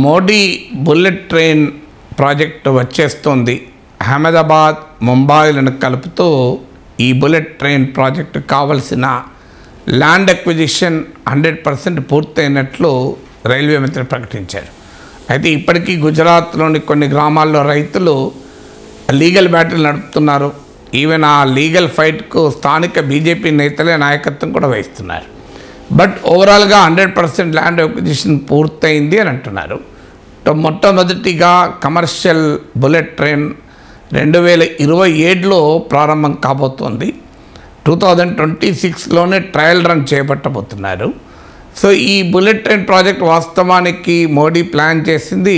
Modi bullet train project వచ్చేస్తుంది. అహ్మదాబాద్ ముంబాయిలను కలుపుతూ ఈ బుల్లెట్ ట్రైన్ ప్రాజెక్టు కావలసిన ల్యాండ్ అక్విజిషన్ 100% పూర్తయినట్లు రైల్వే మంత్రి ప్రకటించారు. అయితే ఇప్పటికీ గుజరాత్లోని కొన్ని గ్రామాల్లో రైతులు లీగల్ బ్యాటిల్ నడుపుతున్నారు. ఈవెన్ ఆ లీగల్ ఫైట్కు స్థానిక బీజేపీ నేతలే నాయకత్వం కూడా వహిస్తున్నారు. బట్ ఓవరాల్గా 100% ల్యాండ్ అక్విజిషన్ పూర్తయింది అని అంటున్నారు. మొట్టమొదటిగా కమర్షియల్ బుల్లెట్ ట్రైన్ 2027లో ప్రారంభం కాబోతోంది. 2026లోనే ట్రయల్ రన్ చేపట్టబోతున్నారు. సో ఈ బుల్లెట్ ట్రైన్ ప్రాజెక్ట్ వాస్తవానికి మోడీ ప్లాన్ చేసింది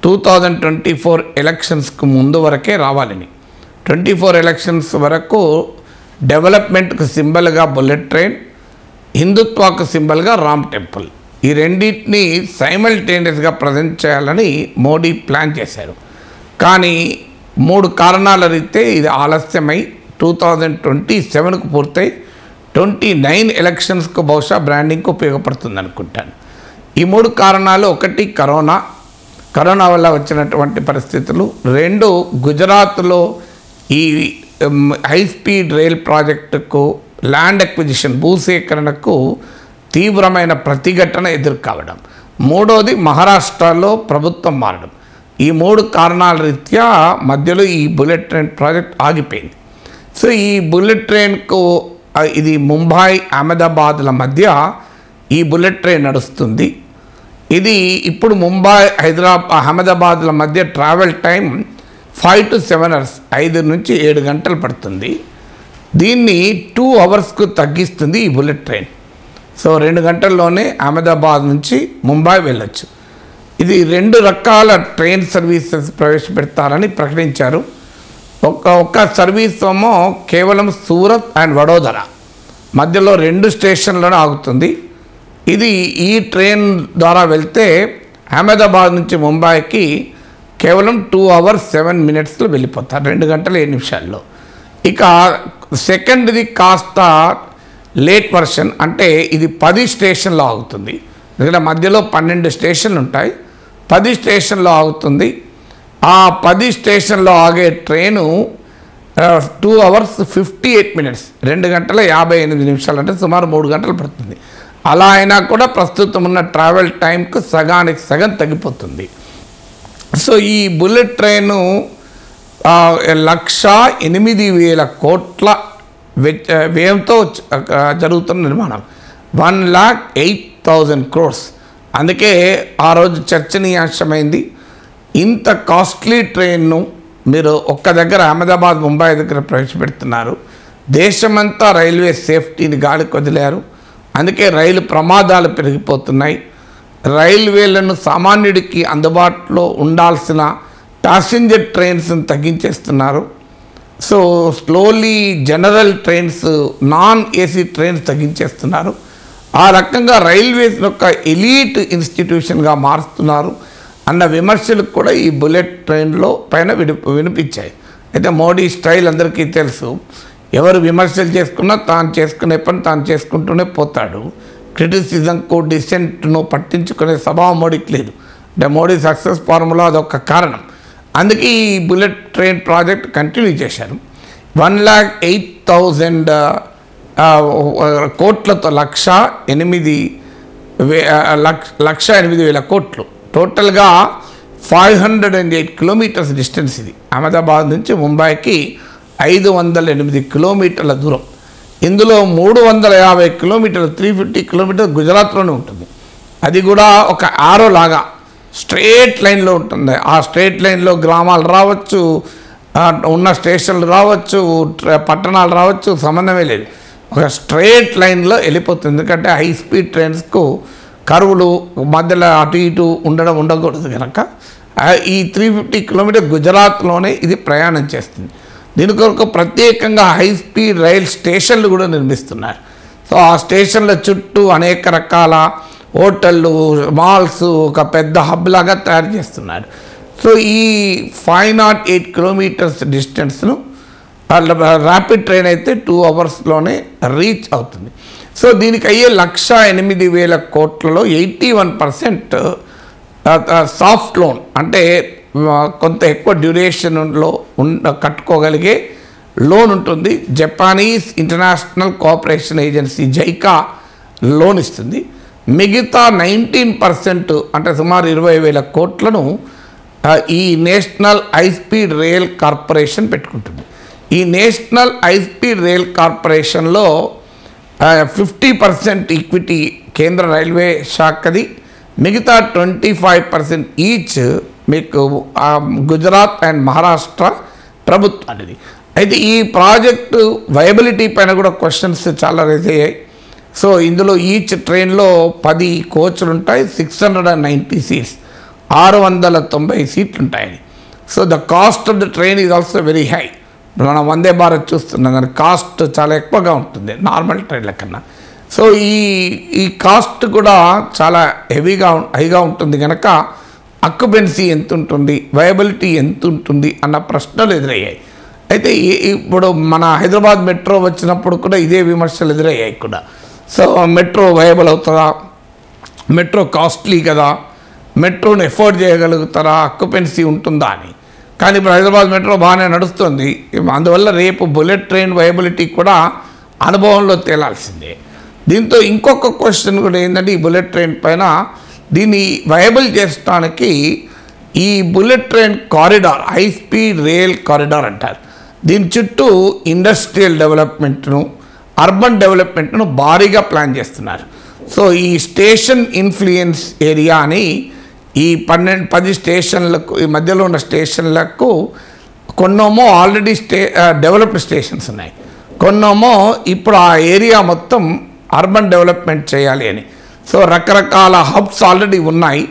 2024 ఎలక్షన్స్కు ముందు వరకే రావాలని. 24 ఎలక్షన్స్ వరకు డెవలప్మెంట్కు సింబల్గా బుల్లెట్ ట్రైన్, హిందుత్వాకు సింబల్గా రామ్ టెంపుల్, ఈ రెండింటిని సైమల్టేనియస్గా ప్రజెంట్ చేయాలని మోడీ ప్లాన్ చేశారు. కానీ 3 కారణాల రీతే ఇది ఆలస్యమై 2027కు పూర్తయి 29 ఎలక్షన్స్కు బహుశా బ్రాండింగ్కు ఉపయోగపడుతుంది అనుకుంటాను. ఈ 3 కారణాలు: ఒకటి కరోనా వల్ల వచ్చినటువంటి పరిస్థితులు, 2 గుజరాత్లో ఈ హై స్పీడ్ రైల్ ప్రాజెక్టుకు ల్యాండ్ అక్విజిషన్ భూసేకరణకు తీవ్రమైన ప్రతిఘటన ఎదుర్కోవడం, 3వది మహారాష్ట్రలో ప్రభుత్వం మారడం. ఈ 3 కారణాల రీత్యా మధ్యలో ఈ బుల్లెట్ ట్రైన్ ప్రాజెక్ట్ ఆగిపోయింది. సో ఈ బుల్లెట్ ట్రైన్కు ఇది ముంబై అహ్మదాబాద్ల మధ్య ఈ బుల్లెట్ ట్రైన్ నడుస్తుంది. ఇది ఇప్పుడు ముంబై అహ్మదాబాద్ల మధ్య ట్రావెల్ టైం 5 to 7 hours, 5 నుంచి 7 గంటలు పడుతుంది. దీన్ని 2 అవర్స్కు తగ్గిస్తుంది ఈ బుల్లెట్ ట్రైన్. సో 2 గంటల్లోనే అహ్మదాబాద్ నుంచి ముంబై వెళ్ళొచ్చు. ఇది 2 రకాల ట్రైన్ సర్వీసెస్ ప్రవేశపెడతారని ప్రకటించారు. ఒక్క సర్వీస్ ఏమో కేవలం సూరత్ అండ్ వడోదర మధ్యలో 2 స్టేషన్లను ఆగుతుంది. ఇది ఈ ట్రైన్ ద్వారా వెళ్తే అహ్మదాబాద్ నుంచి ముంబైకి కేవలం 2 hours 7 minutesలో వెళ్ళిపోతారు, 2 గంటల 7 నిమిషాల్లో. ఇక సెకండ్ది కాస్త లేట్ వర్షన్, అంటే ఇది 10 స్టేషన్లో ఆగుతుంది. ఇక్కడ మధ్యలో 12 స్టేషన్లు ఉంటాయి, 10 స్టేషన్లో ఆగుతుంది. ఆ 10 స్టేషన్లో ఆగే ట్రైను 2 hours 58 minutes, 2 గంటల 58 నిమిషాలు, అంటే సుమారు 3 గంటలు పడుతుంది. అలా అయినా కూడా ప్రస్తుతం ఉన్న ట్రావెల్ టైంకు సగానికి సగం తగ్గిపోతుంది. సో ఈ బుల్లెట్ ట్రైను 1,08,000 కోట్ల వ్యయంతో జరుగుతున్న నిర్మాణం, 1,08,000 crores. అందుకే ఆ రోజు చర్చనీయాంశమైంది. ఇంత కాస్ట్లీ ట్రైన్ను మీరు ఒక్క దగ్గర అహ్మదాబాద్ ముంబై దగ్గర ప్రవేశపెడుతున్నారు. దేశమంతా రైల్వే సేఫ్టీని గాలికి వదిలారు. అందుకే రైలు ప్రమాదాలు పెరిగిపోతున్నాయి. రైల్వేలను సామాన్యుడికి అందుబాటులో ఉండాల్సిన ప్యాసింజర్ ట్రైన్స్ని తగ్గించేస్తున్నారు. So slowly general trains, non AC trains తగ్గించేస్తున్నారు. ఆ రకంగా రైల్వేస్ యొక్క ఎలీట్ ఇన్స్టిట్యూషన్గా మారుస్తున్నారు అన్న విమర్శలు కూడా ఈ బుల్లెట్ ట్రైన్లో పైన వినిపించాయి. అయితే మోడీ స్టైల్ అందరికీ తెలుసు. ఎవరు విమర్శలు చేసుకున్నా తాను చేసుకునే పని తాను చేసుకుంటూనే పోతాడు. క్రిటిసిజంకు, డిసెంట్ను పట్టించుకునే స్వభావం మోడీకి లేదు. అంటే మోడీ సక్సెస్ ఫార్ములా అదొక కారణం. అందుకే ఈ బుల్లెట్ ట్రైన్ ప్రాజెక్ట్ కంటిన్యూ చేశారు. 1,08,000 కోట్లతో 1,08,000 కోట్లు. టోటల్గా 508 kilometers డిస్టెన్స్. ఇది అహ్మదాబాద్ నుంచి ముంబైకి 508 kilometers దూరం. ఇందులో 350 kilometers, 350 kilometers గుజరాత్లోనే ఉంటుంది. అది కూడా ఒక ఆరో లాగా స్ట్రేట్ లైన్లో ఉంటుంది. ఆ స్ట్రేట్ లైన్లో గ్రామాలు రావచ్చు, ఉన్న స్టేషన్లు రావచ్చు, పట్టణాలు రావచ్చు, సంబంధమే లేదు. ఒక స్ట్రేట్ లైన్లో వెళ్ళిపోతుంది. ఎందుకంటే హై స్పీడ్ ట్రైన్స్కు కరువులు మధ్యలో అటు ఇటు ఉండకూడదు కనుక ఈ 350 kilometers గుజరాత్లోనే ఇది ప్రయాణం చేస్తుంది. దీని కొరకు ప్రత్యేకంగా హై స్పీడ్ రైల్ స్టేషన్లు కూడా నిర్మిస్తున్నారు. సో ఆ స్టేషన్ల చుట్టూ అనేక రకాల హోటళ్ళు, మాల్స్, ఒక పెద్ద హబ్ లాగా తయారు చేస్తున్నారు. సో ఈ 508 kilometers డిస్టెన్స్ను ర్యాపిడ్ ట్రైన్ అయితే 2 అవర్స్లోనే రీచ్ అవుతుంది. సో దీనికి అయ్యే 1,08,000 కోట్లలో 81% సాఫ్ట్ లోన్ అంటే కొంత ఎక్కువ డ్యూరేషన్లో కట్టుకోగలిగే లోన్ ఉంటుంది. Japanese international cooperation agency JICA loan ఇస్తుంది. మిగతా 19% అంటే సుమారు 20,000 కోట్లను ఈ national high speed rail corporation పెట్టుకుంటుంది. ఈ నేషనల్ హై స్పీడ్ రైల్ కార్పొరేషన్లో 50% ఈక్విటీ కేంద్ర రైల్వే శాఖది, మిగతా 25% ఈచ్ మీకు గుజరాత్ అండ్ మహారాష్ట్ర ప్రభుత్వానిది. అయితే ఈ ప్రాజెక్టు వయబిలిటీ పైన కూడా క్వశ్చన్స్ చాలా రైజ్ అయ్యాయి. సో ఇందులో ఈచ్ ట్రైన్లో 10 కోచ్లు ఉంటాయి, 690 సీట్స్, 690 సీట్లు ఉంటాయని. So the cost of the train is also very high. మనం వందే భారత్ చూస్తున్నాం కానీ కాస్ట్ చాలా ఎక్కువగా ఉంటుంది నార్మల్ ట్రైన్ల కన్నా. సో ఈ కాస్ట్ కూడా చాలా హైగా ఉంటుంది కనుక అక్యుపెన్సీ ఎంత ఉంటుంది, వయబిలిటీ ఎంత ఉంటుంది అన్న ప్రశ్నలు ఎదురయ్యాయి. అయితే ఇప్పుడు మన హైదరాబాద్ మెట్రో వచ్చినప్పుడు కూడా ఇదే విమర్శలు ఎదురయ్యాయి కూడా. సో మెట్రో వయబుల్ అవుతుందా, మెట్రో కాస్ట్లీ కదా, మెట్రోని ఎఫోర్డ్ చేయగలుగుతారా, అక్యుపెన్సీ ఉంటుందా అని. కానీ ఇప్పుడు హైదరాబాద్ మెట్రో బాగానే నడుస్తుంది. అందువల్ల రేపు బుల్లెట్ ట్రైన్ వయబిలిటీ కూడా అనుభవంలో తేలాల్సిందే. దీంతో ఇంకొక క్వశ్చన్ కూడా ఏంటంటే ఈ బుల్లెట్ ట్రైన్ పైన దీన్ని వయబుల్ చేయడానికి ఈ bullet train corridor, high speed rail corridor అంటారు, దీని చుట్టూ ఇండస్ట్రియల్ డెవలప్మెంట్ను, అర్బన్ డెవలప్మెంట్ను భారీగా ప్లాన్ చేస్తున్నారు. సో ఈ స్టేషన్ ఇన్ఫ్లుయెన్స్ ఏరియా అని ఈ 10 స్టేషన్లకు, ఈ మధ్యలో ఉన్న స్టేషన్లకు కొన్నేమో ఆల్రెడీ డెవలప్డ్ స్టేషన్స్ ఉన్నాయి, కొన్నేమో ఇప్పుడు ఆ ఏరియా మొత్తం అర్బన్ డెవలప్మెంట్ చేయాలి అని. సో రకరకాల హబ్స్ ఆల్రెడీ ఉన్నాయి.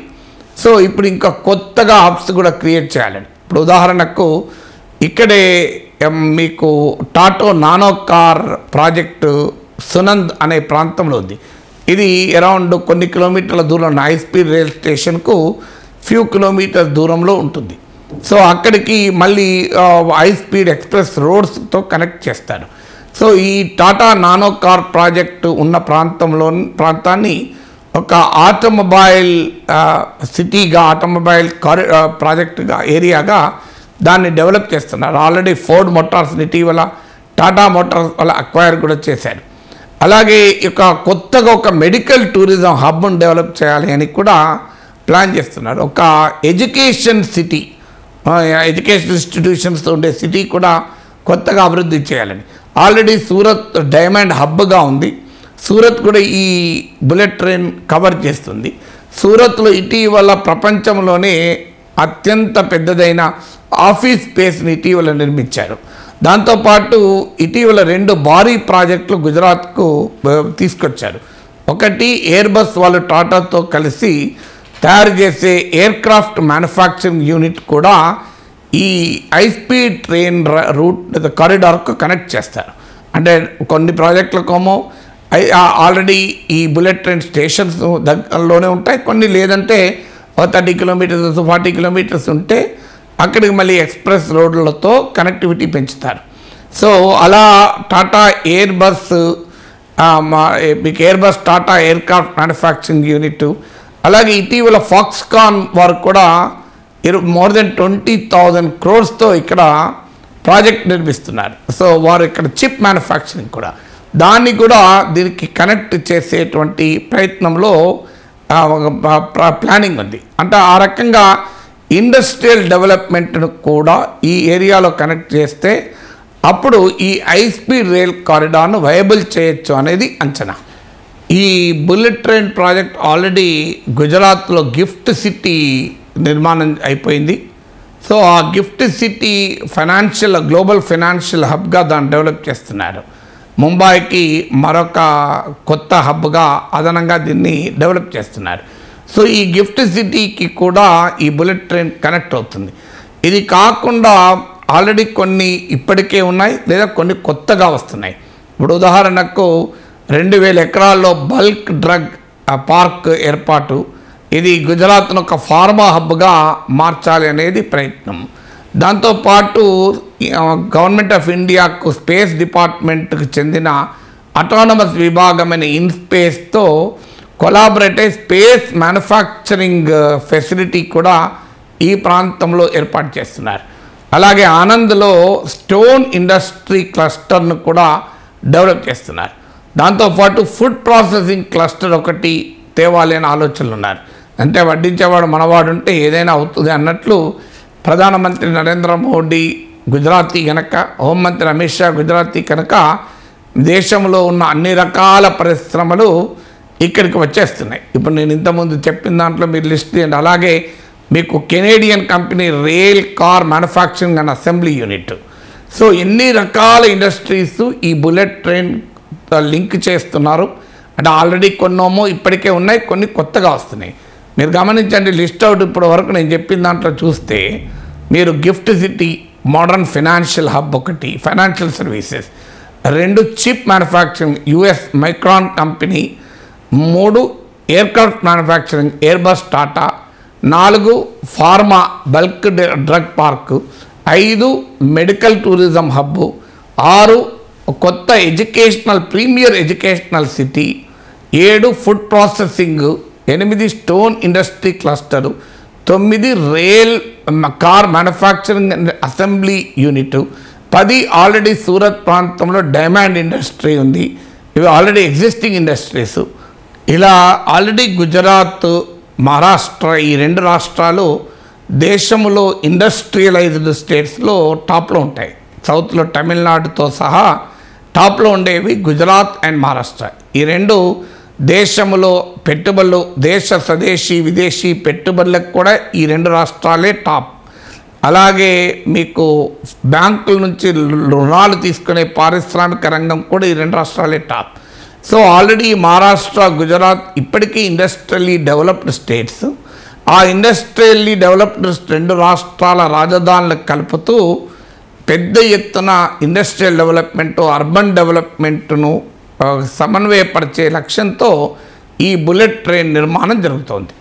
సో ఇప్పుడు ఇంకా కొత్తగా హబ్స్ కూడా క్రియేట్ చేయాలని. ఇప్పుడు ఉదాహరణకు ఇక్కడే మీకు tattoo nano car project Sunand అనే ప్రాంతంలో ఉంది. ఇది అరౌండ్ కొన్ని కిలోమీటర్ల దూరంలో హై స్పీడ్ రైల్ స్టేషన్కు ఫ్యూ కిలోమీటర్ దూరంలో ఉంటుంది. సో అక్కడికి మళ్ళీ హై స్పీడ్ ఎక్స్ప్రెస్ రోడ్స్తో కనెక్ట్ చేస్తారు. సో ఈ టాటా నానో కార్ ప్రాజెక్టు ఉన్న ప్రాంతాన్ని ఒక ఆటోమొబైల్ సిటీగా, ఆటోమొబైల్ ప్రాజెక్టుగా, ఏరియాగా దాన్ని డెవలప్ చేస్తున్నారు. ఆల్రెడీ ఫోర్డ్ మోటార్స్ని ఇటీవల టాటా మోటార్స్ వల్ల అక్వైర్ కూడా చేశారు. అలాగే ఇక కొత్తగా ఒక మెడికల్ టూరిజం హబ్ను డెవలప్ చేయాలి అని కూడా ప్లాన్ చేస్తున్నారు. ఒక ఎడ్యుకేషన్ సిటీ, ఎడ్యుకేషన్ ఇన్స్టిట్యూషన్స్తో ఉండే సిటీ కూడా కొత్తగా అభివృద్ధి చేయాలని. ఆల్రెడీ సూరత్ డైమండ్ హబ్గా ఉంది. సూరత్ కూడా ఈ బుల్లెట్ ట్రైన్ కవర్ చేస్తుంది. సూరత్లో ఇటీవల ప్రపంచంలోనే అత్యంత పెద్దదైన ఆఫీస్ స్పేస్ని ఇటీవల నిర్మించారు. దాంతోపాటు ఇటీవల 2 భారీ ప్రాజెక్టులు గుజరాత్కు తీసుకొచ్చారు. ఒకటి ఎయిర్ బస్ వాళ్ళు టాటాతో కలిసి తయారు చేసే ఎయిర్క్రాఫ్ట్ మ్యానుఫ్యాక్చరింగ్ యూనిట్ కూడా ఈ హై స్పీడ్ ట్రైన్ రూట్ కారిడార్కు కనెక్ట్ చేస్తారు. అంటే కొన్ని ప్రాజెక్టులకేమో ఆల్రెడీ ఈ బుల్లెట్ ట్రైన్ స్టేషన్స్ దగ్గరలోనే ఉంటాయి, కొన్ని లేదంటే 30 కిలోమీటర్స్ 40 కిలోమీటర్స్ ఉంటే అక్కడికి మళ్ళీ ఎక్స్ప్రెస్ రోడ్లతో కనెక్టివిటీ పెంచుతారు. సో అలా టాటా ఎయిర్ బస్, మీకు air bus Tata aircraft manufacturing unit, అలాగే ఇటీవల ఫాక్స్కాన్ వారు కూడా మోర్ దెన్ 20,000 crores ఇక్కడ ప్రాజెక్ట్ నిర్మిస్తున్నారు. సో వారు ఇక్కడ చిప్ మ్యానుఫ్యాక్చరింగ్ కూడా, దాన్ని కూడా దీనికి కనెక్ట్ చేసేటువంటి ప్రయత్నంలో ప్లానింగ్ ఉంది. అంటే ఆ రకంగా ఇండస్ట్రియల్ డెవలప్మెంట్ను కూడా ఈ ఏరియాలో కనెక్ట్ చేస్తే అప్పుడు ఈ హై స్పీడ్ రైల్ కారిడార్ను వయబుల్ చేయొచ్చు అనేది అంచనా. ఈ బుల్లెట్ ట్రైన్ ప్రాజెక్ట్ ఆల్రెడీ గుజరాత్లో గిఫ్ట్ సిటీ నిర్మాణం అయిపోయింది. సో ఆ గిఫ్ట్ సిటీ గ్లోబల్ ఫైనాన్షియల్ హబ్గా దాన్ని డెవలప్ చేస్తున్నారు. ముంబైకి మరొక కొత్త హబ్గా అదనంగా దీన్ని డెవలప్ చేస్తున్నారు. సో ఈ గిఫ్ట్ సిటీకి కూడా ఈ బుల్లెట్ ట్రైన్ కనెక్ట్ అవుతుంది. ఇది కాకుండా ఆల్రెడీ కొన్ని ఇప్పటికే ఉన్నాయి, లేదా కొన్ని కొత్తగా వస్తున్నాయి. ఇప్పుడు ఉదాహరణకు 2,000 ఎకరాల్లో బల్క్ డ్రగ్ పార్క్ ఏర్పాటు, ఇది గుజరాత్ను ఒక ఫార్మా హబ్గా మార్చాలి అనేది ప్రయత్నం. దాంతోపాటు గవర్నమెంట్ ఆఫ్ ఇండియాకు స్పేస్ డిపార్ట్మెంట్కి చెందిన అటానమస్ విభాగమైన ఇన్స్పేస్తో కొలాబరేటివ్ స్పేస్ మ్యానుఫ్యాక్చరింగ్ ఫెసిలిటీ కూడా ఈ ప్రాంతంలో ఏర్పాటు చేస్తున్నారు. అలాగే ఆనంద్లో స్టోన్ ఇండస్ట్రీ క్లస్టర్ను కూడా డెవలప్ చేస్తున్నారు. దాంతోపాటు ఫుడ్ ప్రాసెసింగ్ క్లస్టర్ ఒకటి తేవాలి అనే ఆలోచనలు ఉన్నారు. అంటే వడ్డించేవాడు మనవాడు ఉంటే ఏదైనా అవుతుంది అన్నట్లు ప్రధానమంత్రి నరేంద్ర మోడీ గుజరాతీ కనుక, హోంమంత్రి అమిత్ షా గుజరాతీ కనుక దేశంలో ఉన్న అన్ని రకాల పరిశ్రమలు ఇక్కడికి వచ్చేస్తున్నాయి. ఇప్పుడు నేను ఇంతకుముందు చెప్పిన దాంట్లో మీరు లిస్ట్ చేయండి. అలాగే మీకు Canadian company rail car manufacturing and assembly unit. So ఎన్ని రకాల ఇండస్ట్రీస్ ఈ బుల్లెట్ ట్రైన్ లింక్ చేస్తున్నారు. అంటే ఆల్రెడీ కొన్నేమో ఇప్పటికే ఉన్నాయి, కొన్ని కొత్తగా వస్తున్నాయి. మీరు గమనించండి లిస్ట్ అవుట్ ఇప్పటి వరకు నేను చెప్పిన దాంట్లో చూస్తే మీరు GIFT City modern financial hub ఒకటి, financial services 2 chip manufacturing US Micron company, 3 aircraft manufacturing Airbus Tata, 4 pharma bulk drug park, 5 medical tourism hub, 6 కొత్త educational premier educational city, 7 food processing, 8 stone industry cluster, 9 rail car manufacturing and assembly unit, 10 already Surat ప్రాంతంలో diamond industry ఉంది. ఇవి already existing industries. ఇలా already Gujarat, Maharashtra ఈ 2 రాష్ట్రాలు దేశంలో industrialised స్టేట్స్లో టాప్లో ఉంటాయి. సౌత్లో తమిళనాడుతో సహా టాప్లో ఉండేవి గుజరాత్ అండ్ మహారాష్ట్ర. ఈ 2 దేశంలో పెట్టుబడులు, దేశ స్వదేశీ విదేశీ పెట్టుబడులకు కూడా ఈ 2 రాష్ట్రాలే టాప్. అలాగే మీకు బ్యాంకుల నుంచి రుణాలు తీసుకునే పారిశ్రామిక రంగం కూడా ఈ 2 రాష్ట్రాలే top. So already Maharashtra, Gujarat ఇప్పటికీ ఇండస్ట్రియల్లీ డెవలప్డ్ స్టేట్స్. ఆ ఇండస్ట్రియల్లీ డెవలప్డ్ 2 రాష్ట్రాల రాజధానులకు కలుపుతూ పెద్ద ఎత్తున ఇండస్ట్రియల్ డెవలప్మెంటు, అర్బన్ డెవలప్మెంట్ను సమన్వయపరిచే లక్ష్యంతో ఈ బుల్లెట్ ట్రైన్ నిర్మాణం జరుగుతోంది.